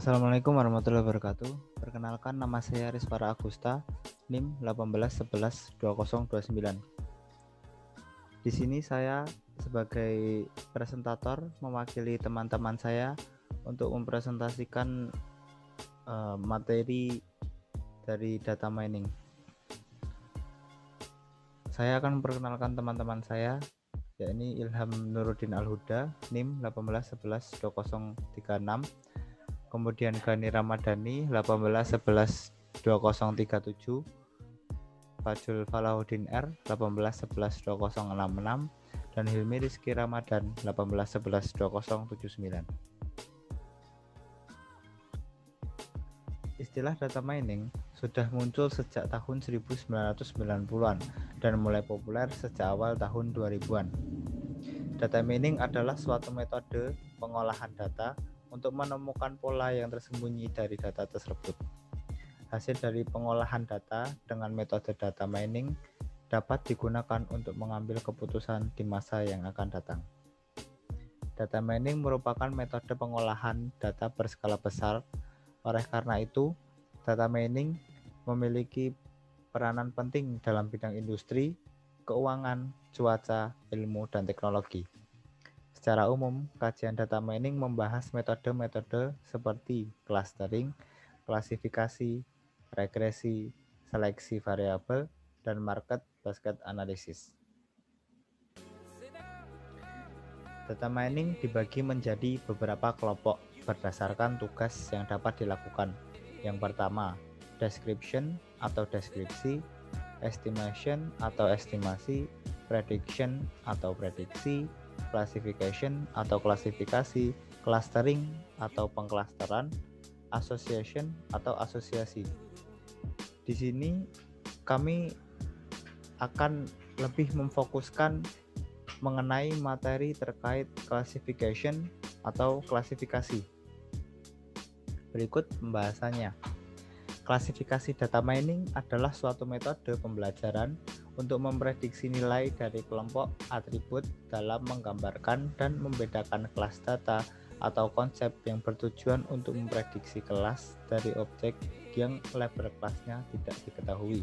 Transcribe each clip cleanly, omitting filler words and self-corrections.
Assalamualaikum warahmatullahi wabarakatuh. Perkenalkan, nama saya Rizvara Agusta, NIM 18112029. Di sini saya sebagai presentator mewakili teman-teman saya untuk mempresentasikan materi dari data mining. Saya akan memperkenalkan teman-teman saya, yakni Ilham Nuruddin Al-Huda, NIM 18112036. Kemudian Gani Ramadhani 18112037, Fajul Falahuddin R 18112066, dan Hilmi Rizky Ramadan 18112079. Istilah data mining sudah muncul sejak tahun 1990-an dan mulai populer sejak awal tahun 2000-an. Data mining adalah suatu metode pengolahan data untuk menemukan pola yang tersembunyi dari data tersebut. Hasil dari pengolahan data dengan metode data mining dapat digunakan untuk mengambil keputusan di masa yang akan datang. Data mining merupakan metode pengolahan data berskala besar. Oleh karena itu, data mining memiliki peranan penting dalam bidang industri, keuangan, cuaca, ilmu, dan teknologi. Secara umum, kajian data mining membahas metode-metode seperti clustering, klasifikasi, regresi, seleksi variabel, dan market basket analysis. Data mining dibagi menjadi beberapa kelompok berdasarkan tugas yang dapat dilakukan. Yang pertama, description atau deskripsi, estimation atau estimasi, prediction atau prediksi, classification atau klasifikasi, clustering atau pengklasteran, association atau asosiasi. Di sini kami akan lebih memfokuskan mengenai materi terkait classification atau klasifikasi. Berikut pembahasannya. Klasifikasi data mining adalah suatu metode pembelajaran untuk memprediksi nilai dari kelompok atribut dalam menggambarkan dan membedakan kelas data atau konsep yang bertujuan untuk memprediksi kelas dari objek yang label kelasnya tidak diketahui.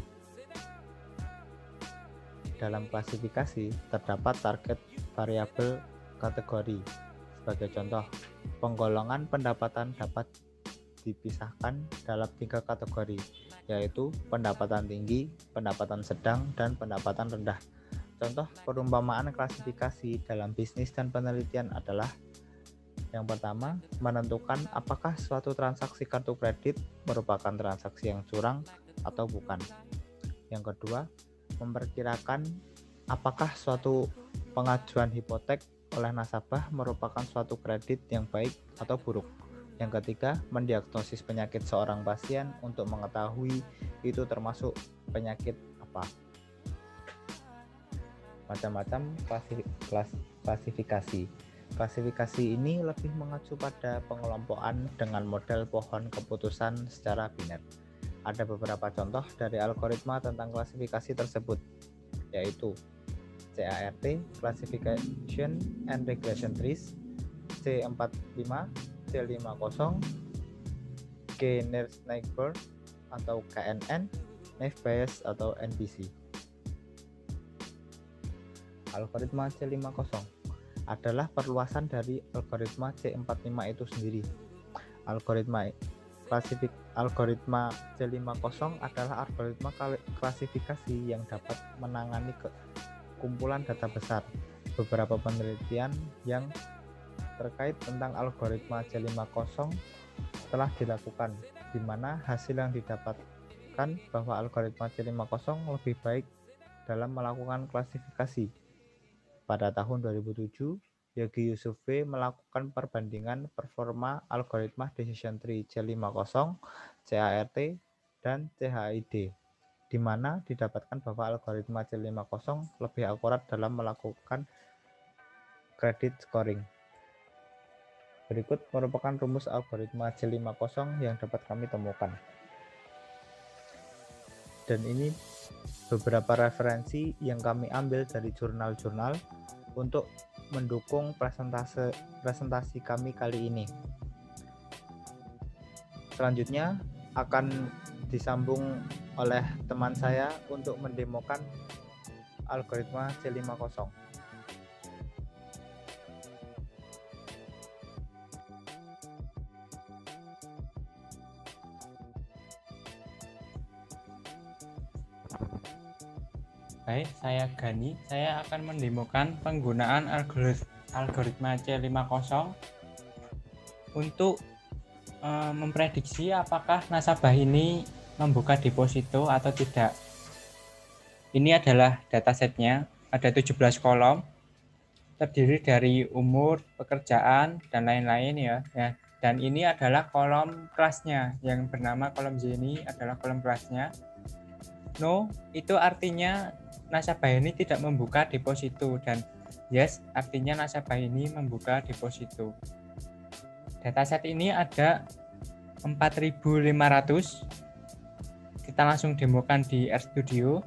Dalam klasifikasi terdapat target variabel kategori. Sebagai contoh, penggolongan pendapatan dapat dipisahkan dalam 3 kategori, yaitu pendapatan tinggi, pendapatan sedang, dan pendapatan rendah. Contoh perumpamaan klasifikasi dalam bisnis dan penelitian adalah: yang pertama, menentukan apakah suatu transaksi kartu kredit merupakan transaksi yang curang atau bukan. Yang kedua, memperkirakan apakah suatu pengajuan hipotek oleh nasabah merupakan suatu kredit yang baik atau buruk. Yang ketiga, mendiagnosis penyakit seorang pasien untuk mengetahui itu termasuk penyakit apa. Macam-macam klasifikasi. Klasifikasi ini lebih mengacu pada pengelompokan dengan model pohon keputusan secara biner. Ada beberapa contoh dari algoritma tentang klasifikasi tersebut, yaitu CART, Classification and Regression Trees, C45, C50, K-Naive atau KNN, Naive Bayes atau NBC. Algoritma C50 adalah perluasan dari algoritma C45 itu sendiri. Algoritma C50 adalah algoritma klasifikasi yang dapat menangani kumpulan data besar. Beberapa penelitian yang terkait tentang algoritma C50 telah dilakukan, di mana hasil yang didapatkan bahwa algoritma C50 lebih baik dalam melakukan klasifikasi. Pada tahun 2007, Yogi Yusufe melakukan perbandingan performa algoritma decision tree C50, CART, dan CHID, di mana didapatkan bahwa algoritma C50 lebih akurat dalam melakukan credit scoring. Berikut merupakan rumus algoritma C50 yang dapat kami temukan. Dan ini beberapa referensi yang kami ambil dari jurnal-jurnal untuk mendukung presentasi kami kali ini. Selanjutnya akan disambung oleh teman saya untuk mendemokan algoritma C50. Baik, saya Gani. Saya akan mendemokan penggunaan algoritma C50 untuk memprediksi apakah nasabah ini membuka deposito atau tidak. Ini adalah datasetnya, ada 17 kolom, terdiri dari umur, pekerjaan, dan lain-lain ya. Dan ini adalah kolom kelasnya, yang bernama kolom Z ini adalah kolom kelasnya. No, itu artinya nasabah ini tidak membuka deposito, dan yes artinya nasabah ini membuka deposito. Dataset ini ada 4.500. Kita langsung demokan di RStudio.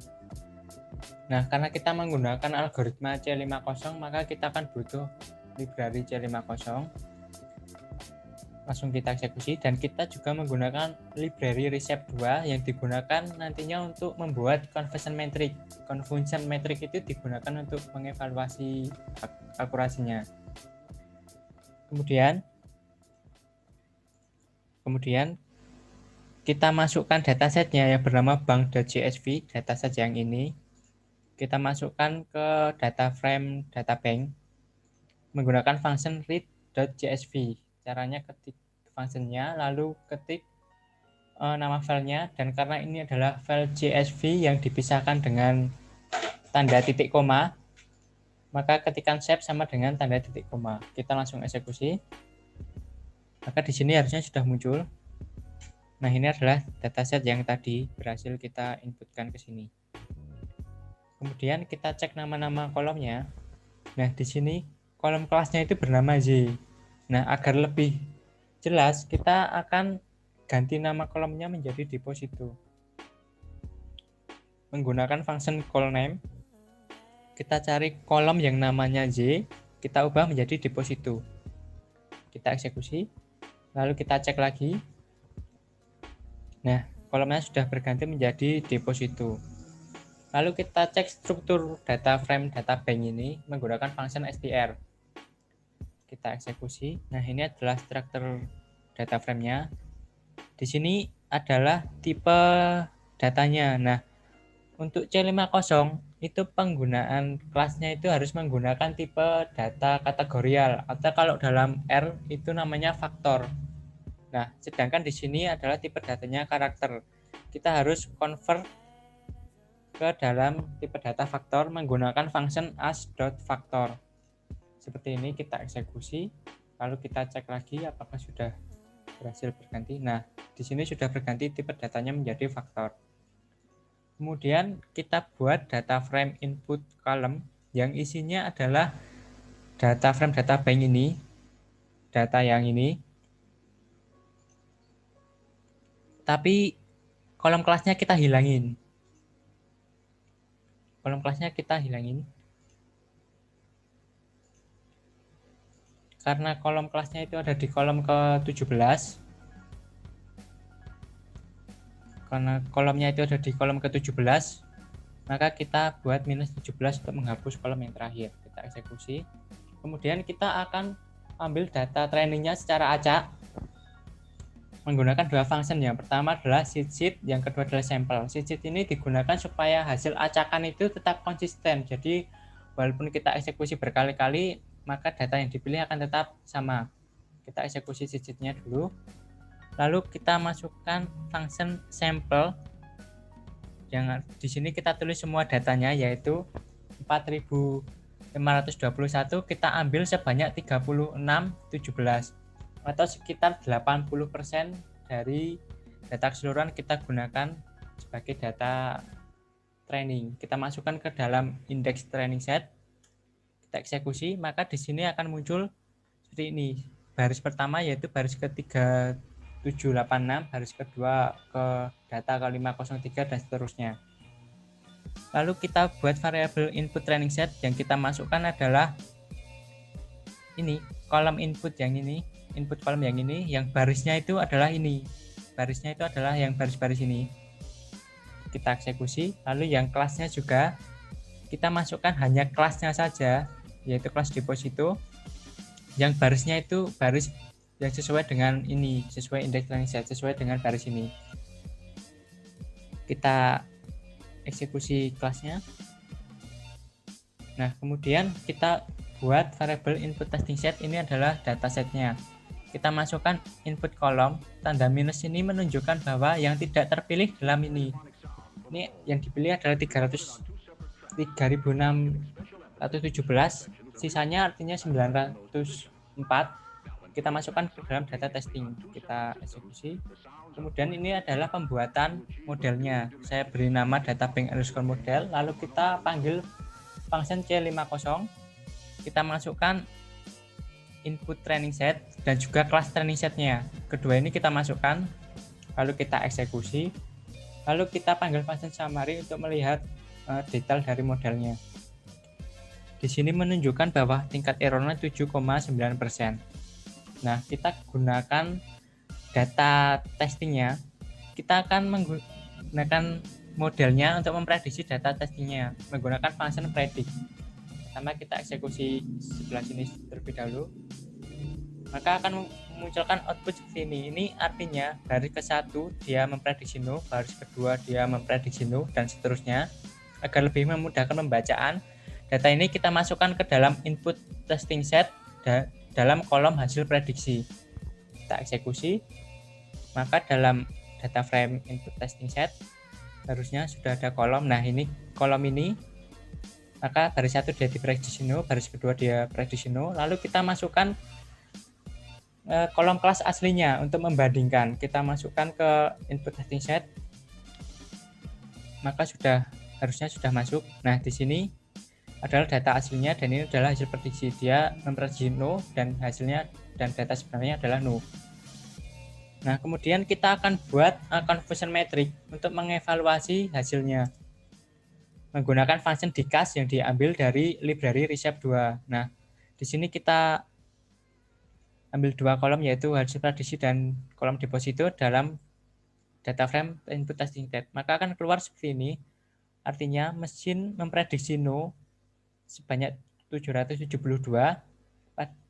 Nah, karena kita menggunakan algoritma C50, maka kita akan butuh library C50. Langsung kita eksekusi, dan kita juga menggunakan library Recep2 yang digunakan nantinya untuk membuat conversion metric. Conversion metric itu digunakan untuk mengevaluasi akurasinya. Kemudian kita masukkan datasetnya yang bernama bank.csv, dataset yang ini. Kita masukkan ke data frame data bank menggunakan function read.csv. Caranya ketik functionnya, lalu ketik nama filenya, dan karena ini adalah file CSV yang dipisahkan dengan tanda titik koma, maka ketikan save sama dengan tanda titik koma. Kita langsung eksekusi. Maka di sini harusnya sudah muncul. Nah, ini adalah dataset yang tadi berhasil kita inputkan ke sini. Kemudian kita cek nama-nama kolomnya. Nah, di sini kolom kelasnya itu bernama Z. Nah, agar lebih jelas, kita akan ganti nama kolomnya menjadi deposito. Menggunakan function callName, kita cari kolom yang namanya Z, kita ubah menjadi deposito. Kita eksekusi, lalu kita cek lagi. Nah, kolomnya sudah berganti menjadi deposito. Lalu kita cek struktur data frame data bank ini menggunakan function str. Kita eksekusi. Nah, ini adalah struktur data frame-nya. Di sini adalah tipe datanya. Nah, untuk C50 itu penggunaan kelasnya itu harus menggunakan tipe data kategorial, atau kalau dalam R itu namanya faktor. Nah, sedangkan di sini adalah tipe datanya karakter. Kita harus convert ke dalam tipe data faktor menggunakan function as.factor. Seperti ini kita eksekusi, lalu kita cek lagi apakah sudah berhasil berganti. Nah, di sini sudah berganti tipe datanya menjadi faktor. Kemudian kita buat data frame input column yang isinya adalah data frame data bank ini, data yang ini. Tapi kolom kelasnya kita hilangin. Karena kolom kelasnya itu ada di kolom ke-17. Karena kolomnya itu ada di kolom ke-17, maka kita buat minus 17 untuk menghapus kolom yang terakhir. Kita eksekusi. Kemudian kita akan ambil data trainingnya secara acak menggunakan dua function. Yang pertama adalah seed, yang kedua adalah sampel. Seed ini digunakan supaya hasil acakan itu tetap konsisten. Jadi walaupun kita eksekusi berkali-kali, maka data yang dipilih akan tetap sama. Kita eksekusi seed-nya dulu. Lalu kita masukkan function sampel. Yang di sini kita tulis semua datanya, yaitu 4.521, kita ambil sebanyak 3617. Atau sekitar 80% dari data keseluruhan kita gunakan sebagai data training. Kita masukkan ke dalam index training set, kita eksekusi, maka di sini akan muncul seperti ini. Baris pertama yaitu baris ke-3786, baris kedua ke data ke-503 dan seterusnya. Lalu kita buat variabel input training set, yang kita masukkan adalah ini, kolom input yang ini. Input kolom yang ini, yang barisnya itu adalah ini. barisnya itu adalah yang baris-baris ini. Kita eksekusi, lalu yang kelasnya juga kita masukkan hanya kelasnya saja, yaitu kelas deposito. Yang barisnya itu baris yang sesuai dengan ini, sesuai index learning set, sesuai dengan baris ini. Kita eksekusi kelasnya. Nah, kemudian kita buat variable input testing set, ini adalah datasetnya. Kita masukkan input kolom, tanda minus ini menunjukkan bahwa yang tidak terpilih dalam ini yang dipilih adalah 3.617, sisanya artinya 904. Kita masukkan ke dalam data testing, kita eksekusi. Kemudian ini adalah pembuatan modelnya, saya beri nama databank_model, lalu kita panggil function C50. Kita masukkan input training set dan juga kelas training setnya, kedua ini kita masukkan, lalu kita eksekusi, lalu kita panggil function summary untuk melihat detail dari modelnya. Di sini menunjukkan bahwa tingkat errornya 7,9%. Nah, kita gunakan data testingnya, kita akan menggunakan modelnya untuk memprediksi data testingnya menggunakan function predict. Pertama kita eksekusi sebelah sini terlebih dahulu, maka akan memunculkan output seperti ini. Ini artinya baris ke-1 dia memprediksi no, baris kedua dia memprediksi no, dan seterusnya. Agar lebih memudahkan pembacaan, data ini kita masukkan ke dalam input testing set dalam kolom hasil prediksi. Kita eksekusi, maka dalam data frame input testing set harusnya sudah ada kolom. Nah, ini kolom ini, maka baris 1 dia diprediksi no, baris kedua dia prediksi no, lalu kita masukkan kolom kelas aslinya untuk membandingkan. Kita masukkan ke input testing set, maka harusnya sudah masuk. Nah, di sini adalah data aslinya dan ini adalah hasil prediksi. Dia memprediksi no dan hasilnya dan data sebenarnya adalah no. Nah, kemudian kita akan buat conversion metric untuk mengevaluasi hasilnya menggunakan function dcast yang diambil dari library Recep2. Nah, di sini kita ambil dua kolom, yaitu hasil prediksi dan kolom deposito dalam data frame input testing set. Maka akan keluar seperti ini. Artinya mesin memprediksi no sebanyak 772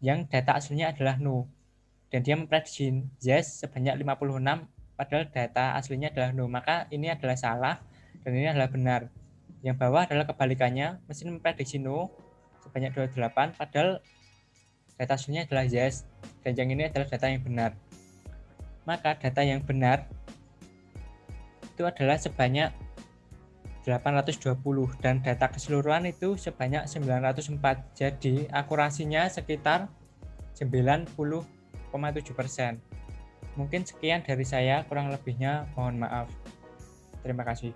yang data aslinya adalah no. Dan dia memprediksi yes sebanyak 56 padahal data aslinya adalah no. Maka ini adalah salah dan ini adalah benar. Yang bawah adalah kebalikannya, mesin memprediksi no sebanyak 28 padahal data aslinya adalah yes, dan yang ini adalah data yang benar. Maka data yang benar itu adalah sebanyak 820 dan data keseluruhan itu sebanyak 904. Jadi akurasinya sekitar 90,7%. Mungkin sekian dari saya, kurang lebihnya mohon maaf. Terima kasih.